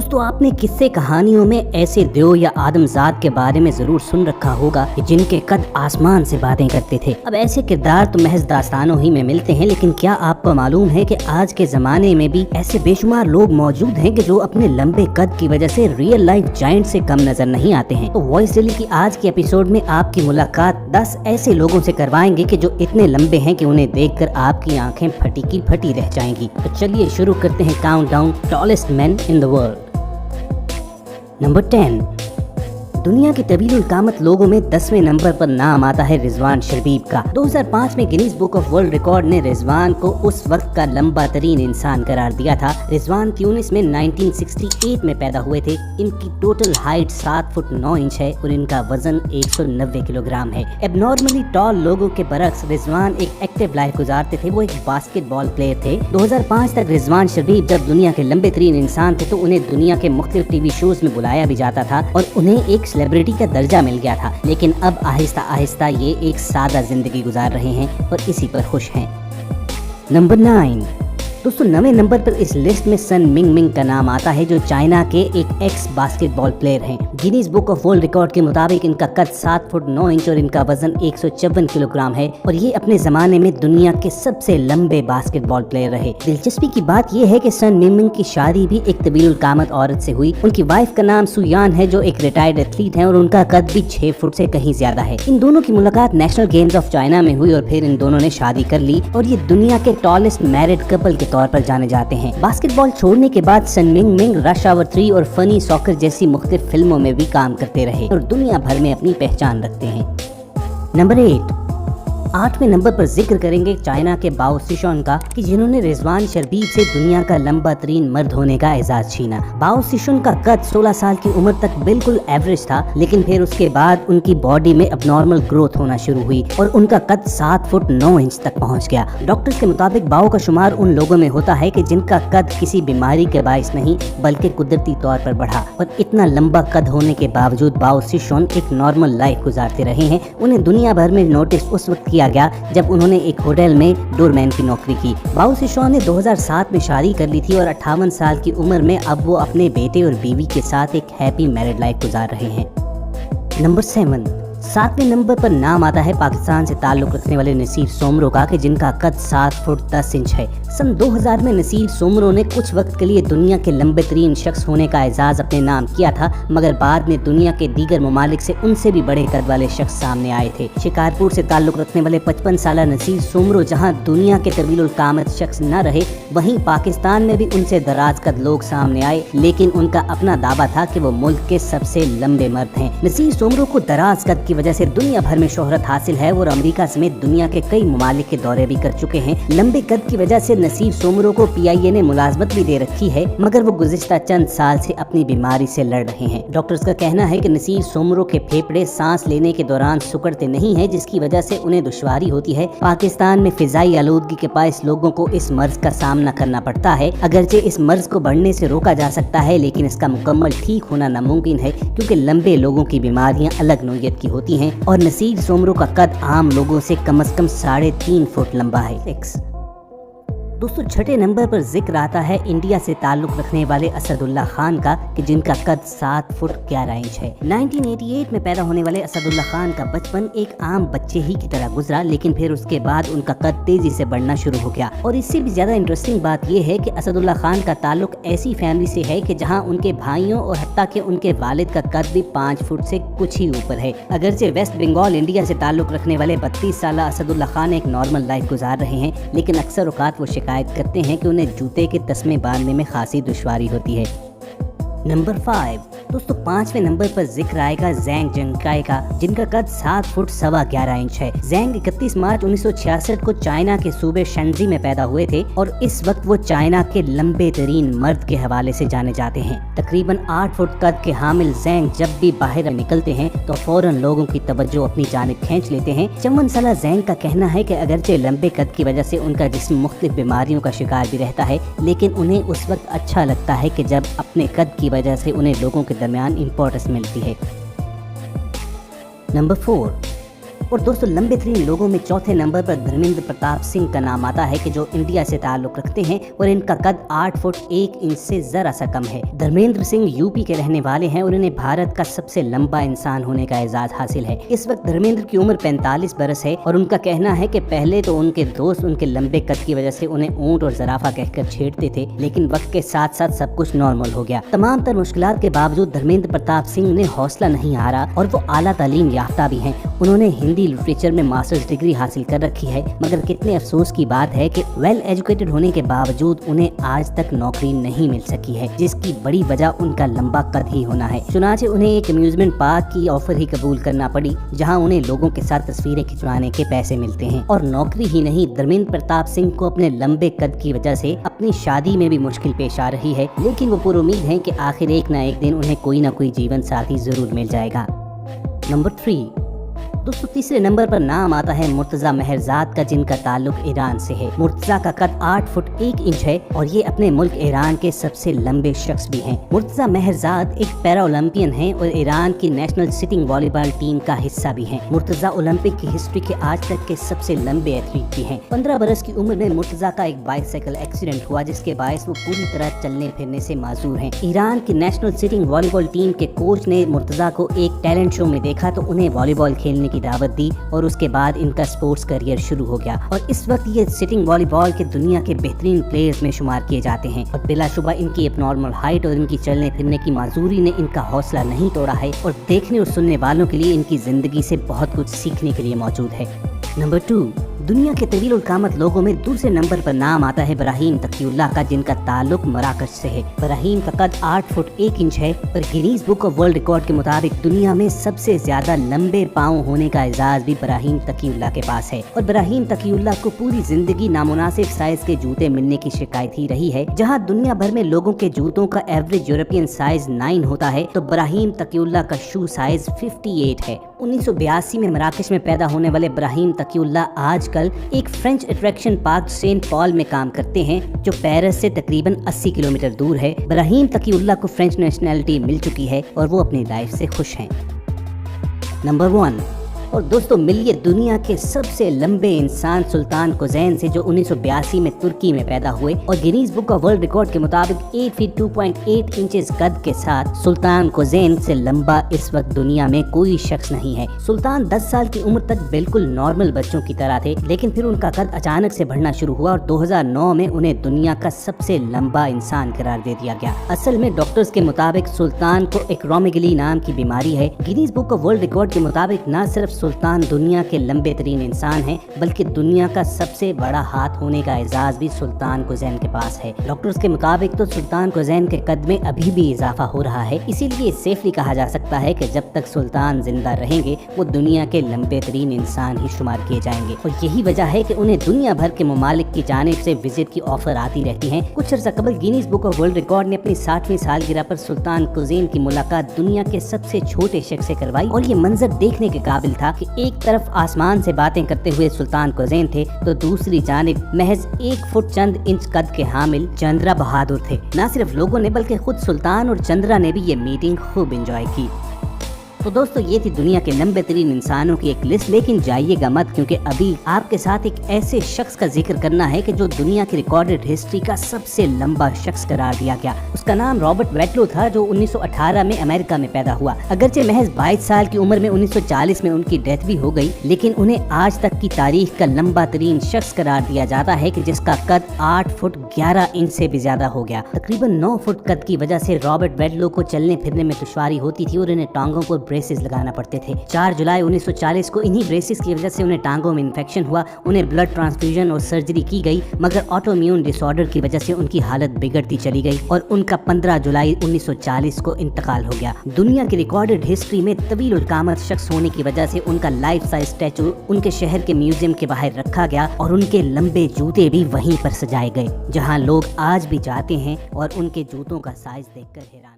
दोस्तों आपने किस्से कहानियों में ऐसे देव या आदमजात के बारे में जरूर सुन रखा होगा कि जिनके कद आसमान से बातें करते थे। अब ऐसे किरदार तो महज दास्तानों ही में मिलते हैं, लेकिन क्या आपको मालूम है कि आज के जमाने में भी ऐसे बेशुमार लोग मौजूद हैं कि जो अपने लंबे कद की वजह से रियल लाइफ जायंट से कम नजर नहीं आते हैं। तो वॉइस डेली की आज के एपिसोड में आपकी मुलाकात 10 ऐसे लोगों से करवाएंगे कि जो इतने लंबे हैं कि उन्हें देखकर आपकी आंखें फटी की फटी रह जाएंगी। तो चलिए शुरू करते हैं countdown tallest man in the world. Number 10, दुनिया के तवील कामत लोगों में 10वें नंबर पर नाम आता है रिजवान शर्बीब का। 2005 में Guinness book of world record ने रिजवान को उस वक्त का लंबा तरीन इंसान करार दिया था। रिजवान ट्यूनिस में 1968 में पैदा हुए थे। इनकी टोटल हाइट 7 फुट 9 इंच है और इनका वजन 190 किलोग्राम है। एबनॉर्मली टॉल लोगों के बरक्स रिजवान एक एक्टिव लाइफ गुजारते थे। वो एक बास्केटबॉल प्लेयर थे। 2005 तक रिजवान शर्बीब जब दुनिया के लंबे तरीन इंसान थे तो उन्हें दुनिया के मुख्तलिफ टीवी शोज में बुलाया भी जाता था और उन्हें एक सेलिब्रिटी का दर्जा मिल गया था। लेकिन अब आहिस्ता आहिस्ता ये एक सादा जिंदगी गुजार रहे हैं और इसी पर खुश हैं। नंबर 9, दोस्तों 9वें नंबर पर इस लिस्ट में सन मिंग मिंग का नाम आता है, जो चाइना के एक एक्स बास्केटबॉल प्लेयर हैं। Guinness book of world record के मुताबिक इनका कद 7 फुट 9 इंच और इनका वजन 154 किलोग्राम है और ये अपने जमाने में दुनिया के सबसे लंबे बास्केटबॉल प्लेयर रहे। दिलचस्पी की बात यह है कि सन मिंग मिंग की शादी भी एक तवील कामत औरत से हुई। उनकी वाइफ का नाम सुयान है, जो एक रिटायर्ड एथलीट है और उनका कद भी 6 फुट से कहीं ज्यादा है। इन दोनों की मुलाकात नेशनल गेम्स ऑफ चाइना में हुई और फिर इन दोनों ने शादी कर ली और ये दुनिया के टॉलेस्ट मैरिड कपल के तौर पर जाने जाते हैं। बास्केटबॉल छोड़ने के बाद सन मिंग मिंग रश आवर 3 और फनी सॉकर जैसी मुख्तलिफ फिल्मों में भी काम करते रहे और दुनिया भर में अपनी पहचान रखते हैं। नंबर 8वें नंबर पर जिक्र करेंगे चाइना के बाओ सिशोन का, कि जिन्होंने रिजवान शर्बीब से दुनिया का लंबा तरीन मर्द होने का एजाज छीना। बाओ सिशोन का कद 16 साल की उम्र तक बिल्कुल एवरेज था, लेकिन फिर उसके बाद उनकी बॉडी में अबनॉर्मल ग्रोथ होना शुरू हुई और उनका कद 7 फुट 9 इंच तक पहुंच गया। डॉक्टर्स के मुताबिक बाओ का शुमार उन लोगों में होता है कि जिनका कद किसी बीमारी के बायस नहीं बल्कि कुदरती तौर पर बढ़ा। और इतना लंबा कद होने के बावजूद बाओ सिशोन एक नॉर्मल लाइफ गुजारते रहे हैं। उन्हें दुनिया भर में नोटिस उस वक्त किया गया जब उन्होंने एक होटल में डोरमैन की नौकरी की। बाओ सिशोन ने 2007 में शादी कर ली थी और 58 साल की उम्र में अब वो अपने बेटे और बीवी के साथ एक हैप्पी मैरिड लाइफ गुजार रहे हैं। नंबर 7वें नंबर पर नाम आता है पाकिस्तान से ताल्लुक रखने वाले नसीर सोमरो का, कि जिनका कद 7 फुट 10 इंच है। सन 2000 में नसीर सोमरो ने कुछ वक्त के लिए दुनिया के लंबे तरीन शख्स होने का एजाज अपने नाम किया था, मगर बाद में दुनिया के दीगर ममालिक से उनसे भी बड़े कद वाले शख्स सामने आए थे। शिकारपुर से ताल्लुक रखने वाले 55 साल नसीर सोमरो जहां दुनिया के तवील कामत शख्स न रहे, वहीं पाकिस्तान में भी उनसे दराज कद लोग सामने आए, लेकिन उनका अपना दावा था कि वो मुल्क के सबसे लंबे मर्द हैं। नसीर सोमरो को दराज कद की वजह से दुनिया भर में शोहरत हासिल है और अमेरिका समेत दुनिया के कई ममालिक के दौरे भी कर चुके हैं। लंबे कद की वजह से नसीर सोमरो को PIA ने मुलाजमत भी दे रखी है, मगर वो गुज़िश्ता चंद साल से अपनी बीमारी से लड़ रहे हैं। डॉक्टर्स का कहना है कि नसीर सोमरो के फेफड़े सांस लेने के दौरान सिकुड़ते नहीं है, जिसकी वजह से उन्हें दुश्वारी होती है। पाकिस्तान में फिजाई आलूदगी के बायस लोगों को इस मर्ज का सामना करना पड़ता है। अगरचे इस मर्ज को बढ़ने से रोका जा सकता है, लेकिन इसका मुकम्मल ठीक होना नामुमकिन है, क्योंकि लंबे लोगों की बीमारियां अलग नौयत की होती हैं और नसीर सोमरो का कद आम लोगों से कम से कम 3.5 फुट लंबा है। दोस्तों 6ठे नंबर पर जिक्र आता है इंडिया से ताल्लुक रखने वाले असदुल्ला खान का, कि जिनका कद 7 फुट 11 इंच है। 1988 में पैदा होने वाले असदुल्ला खान का बचपन एक आम बच्चे ही की तरह गुजरा, लेकिन फिर उसके बाद उनका कद तेजी से बढ़ना शुरू हो गया। और इससे भी ज्यादा इंटरेस्टिंग बात यह है कि असदुल्ला खान का ताल्लुक ऐसी फैमिली से है कि जहां उनके भाइयों और हत्ता के उनके वालिद का कद भी 5 फुट से कुछ ही ऊपर है। अगरचे वेस्ट बंगाल इंडिया से ताल्लुक रखने वाले 32 साल असदुल्ला खान एक नॉर्मल लाइफ गुजार रहे हैं, लेकिन अक्सर औकात वो शिकायत करते हैं कि उन्हें जूते के तस्मे बांधने में खासी दुश्वारी होती है। नंबर 5, दोस्तों 5वें नंबर पर जिक्र आएगा ज़ैंग जंगकाई का, जिनका कद 7 फुट 11.25 इंच है। ज़ैंग 31 मार्च 1966 को चाइना के सूबे शंजी में पैदा हुए थे और इस वक्त वो चाइना के लंबे तरीन मर्द के हवाले से जाने जाते हैं। तकरीबन 8 फुट कद के हामिल ज़ैंग जब भी बाहर निकलते हैं तो फौरन लोगों की तवज्जो अपनी जानिब खींच लेते हैं। 54 साल ज़ैंग का कहना है कि अगरचे लंबे कद की वजह से उनका जिस्म मुख्तलिफ बीमारियों का शिकार भी रहता है, लेकिन उन्हें उस वक्त अच्छा लगता है कि जब अपने कद की वजह से उन्हें लोगों के दरमियान इम्पोर्टेंस मिलती है। नंबर 4, और दोस्तों लंबे तरीन लोगों में चौथे नंबर पर धर्मेंद्र प्रताप सिंह का नाम आता है कि जो इंडिया से ताल्लुक रखते हैं और इनका कद 8 फुट 1 इंच से जरा सा कम है। धर्मेंद्र सिंह यूपी के रहने वाले हैं और इन्हें भारत का सबसे लंबा इंसान होने का एजाज हासिल है। इस वक्त धर्मेंद्र की उम्र 45 बरस है और उनका कहना है कि पहले तो उनके दोस्त उनके लंबे कद की वजह से उन्हें ऊंट और जराफा कहकर छेड़ते थे, लेकिन वक्त के साथ साथ सब कुछ नॉर्मल हो गया। तमाम तर मुश्किलात के बावजूद धर्मेंद्र प्रताप सिंह ने हौसला नहीं हारा और वो आला तालीम याफ्ता भी हैं। उन्होंने हिंदी लिटरेचर में मास्टर्स डिग्री हासिल कर रखी है, मगर कितने अफसोस की बात है कि वेल एजुकेटेड होने के बावजूद उन्हें आज तक नौकरी नहीं मिल सकी है, जिसकी बड़ी वजह उनका लंबा कद ही होना है। चुनाचे उन्हें एक अम्यूजमेंट पार्क की ऑफर ही कबूल करना पड़ी, जहां उन्हें लोगों के साथ तस्वीरें खिंचवाने के पैसे मिलते हैं। और नौकरी ही नहीं, धर्मेंद्र प्रताप सिंह को अपने लंबे कद की वजह से अपनी शादी में भी मुश्किल पेश आ रही है, लेकिन वो पूरी उम्मीद है कि आखिर एक ना एक दिन उन्हें कोई ना कोई जीवन साथी जरूर मिल जाएगा। नंबर 3 दोस्तों तीसरे नंबर पर नाम आता है मुर्तजा महरजाद का, जिनका ताल्लुक ईरान से है। मुर्तजा का कद 8 फुट 1 इंच है और ये अपने मुल्क ईरान के सबसे लंबे शख्स भी हैं। मुर्तजा महरजाद एक पैरा ओलंपियन हैं और ईरान की नेशनल सिटिंग वॉलीबॉल टीम का हिस्सा भी हैं। मुर्तजा ओलंपिक की हिस्ट्री के आज तक के सबसे लंबे एथलीट भी हैं। 15 बरस की उम्र में मुर्तजा का एक बाइसाइकिल एक्सीडेंट हुआ, जिसके बायस वो पूरी तरह चलने फिरने से माजूर हैं। ईरान की नेशनल सिटिंग वॉलीबॉल टीम के कोच ने मुर्तजा को एक टैलेंट शो में देखा तो उन्हें वॉलीबॉल खेलने की दावत दी और उसके बाद इनका स्पोर्ट्स करियर शुरू हो गया और इस वक्त ये सिटिंग वॉलीबॉल के दुनिया के बेहतरीन प्लेयर्स में शुमार किए जाते हैं। और बिलाशुबा इनकी एबनॉर्मल हाइट और इनकी चलने फिरने की माजूरी ने इनका हौसला नहीं तोड़ा है और देखने और सुनने वालों के लिए इनकी जिंदगी से बहुत कुछ सीखने के लिए मौजूद है। नंबर 2 दुनिया के तवील उल कामत लोगों में दूसरे नंबर पर नाम आता है इब्राहिम तकीउल्लाह का, जिनका ताल्लुक मराकश से है। इब्राहिम का कद 8 फुट 1 इंच है और Guinness book of world record के मुताबिक दुनिया में सबसे ज्यादा लंबे पाँव होने का एजाज भी इब्राहिम तकीउल्लाह के पास है। और इब्राहिम तकीउल्लाह को पूरी जिंदगी नामुनासिब साइज के जूते मिलने की शिकायत ही रही है। जहाँ दुनिया भर में लोगों के जूतों का एवरेज यूरोपियन साइज 9 होता है, तो इब्राहिम तकीउल्लाह का शू साइज 58 है। 1982 में मराकश में पैदा होने वाले इब्राहिम तकीउल्लाह आजकल एक French attraction park Saint Paul में काम करते हैं, जो पेरिस से तकरीबन 80 किलोमीटर दूर है। इब्राहिम तकीउल्लाह को फ्रेंच नेशनैलिटी मिल चुकी है और वो अपनी लाइफ से खुश हैं। नंबर 1 और दोस्तों मिलिए दुनिया के सबसे लंबे इंसान सुल्तान कोज़ैन से, जो 1982 में तुर्की में पैदा हुए और Guinness book of world record के मुताबिक 8 फीट 2.8 इंचेस कद के साथ सुल्तान कोज़ैन से लंबा इस वक्त दुनिया में कोई शख्स नहीं है। सुल्तान 10 साल की उम्र तक बिल्कुल नॉर्मल बच्चों की तरह थे, लेकिन फिर उनका कद अचानक से बढ़ना शुरू हुआ और 2009 में उन्हें दुनिया का सबसे लंबा इंसान करार दे दिया गया। असल में डॉक्टर्स के मुताबिक सुल्तान को एक्रोमेगली नाम की बीमारी है। Guinness book of world record के मुताबिक न सिर्फ सुल्तान दुनिया के लंबे तरीन इंसान हैं, बल्कि दुनिया का सबसे बड़ा हाथ होने का एजाज भी सुल्तान कोज़ैन के पास है। डॉक्टर्स के मुताबिक तो सुल्तान कोज़ैन के कद में अभी भी इजाफा हो रहा है, इसीलिए सेफली कहा जा सकता है कि जब तक सुल्तान जिंदा रहेंगे वो दुनिया के लंबे तरीन इंसान ही शुमार किए जाएंगे। और यही वजह है कि उन्हें दुनिया भर के ममालिक की जानिब से विजिट की ऑफर आती रहती है। कुछ अर्सा कबल Guinness book of world record ने अपनी 60वीं सालगिरह पर सुल्तान कोज़ैन की मुलाकात दुनिया के सबसे छोटे शख्स से करवाई और ये मंजर देखने के काबिल था कि एक तरफ आसमान से बातें करते हुए सुल्तान कोज़ैन थे, तो दूसरी जानिब महज 1 फुट चंद इंच कद के हामिल चंद्रा बहादुर थे। न सिर्फ लोगों ने बल्कि खुद सुल्तान और चंद्रा ने भी ये मीटिंग खूब एंजॉय की। तो दोस्तों ये थी दुनिया के लंबे तरीन इंसानों की एक लिस्ट, लेकिन जाइएगा मत, क्योंकि अभी आपके साथ एक ऐसे शख्स का जिक्र करना है कि जो दुनिया की रिकॉर्डेड हिस्ट्री का सबसे लंबा शख्स करार दिया गया। उसका नाम रॉबर्ट वेटलो था, जो 1918 में अमेरिका में पैदा हुआ। अगरचे महज 22 साल की उम्र में 1940 में उनकी डेथ भी हो गई, लेकिन उन्हें आज तक की तारीख का लंबा तरीन शख्स करार दिया जाता है कि जिसका कद 8 फुट 11 इंच से भी ज्यादा हो गया। तकरीबन 9 फुट कद की वजह से रॉबर्ट वेटलो को चलने फिरने में दुश्वारी होती थी और इन्हें टांगों पर ब्रेसेस लगाना पड़ते थे। 4 जुलाई 1940 को इन्हीं ब्रेसेस की वजह से उन्हें टांगों में इन्फेक्शन हुआ, उन्हें ब्लड ट्रांसफ्यूजन और सर्जरी की गई, मगर ऑटोइम्यून डिसऑर्डर की वजह से उनकी हालत बिगड़ती चली गई और उनका 15 जुलाई 1940 को इंतकाल हो गया। दुनिया की रिकॉर्डेड हिस्ट्री में तवील उल कामत शख्स होने की वजह से उनका लाइफ साइज स्टैचू उनके शहर के म्यूजियम के बाहर रखा गया और उनके लंबे जूते भी वहीं पर सजाए गए, जहां लोग आज भी जाते हैं और उनके जूतों का साइज देखकर हैरान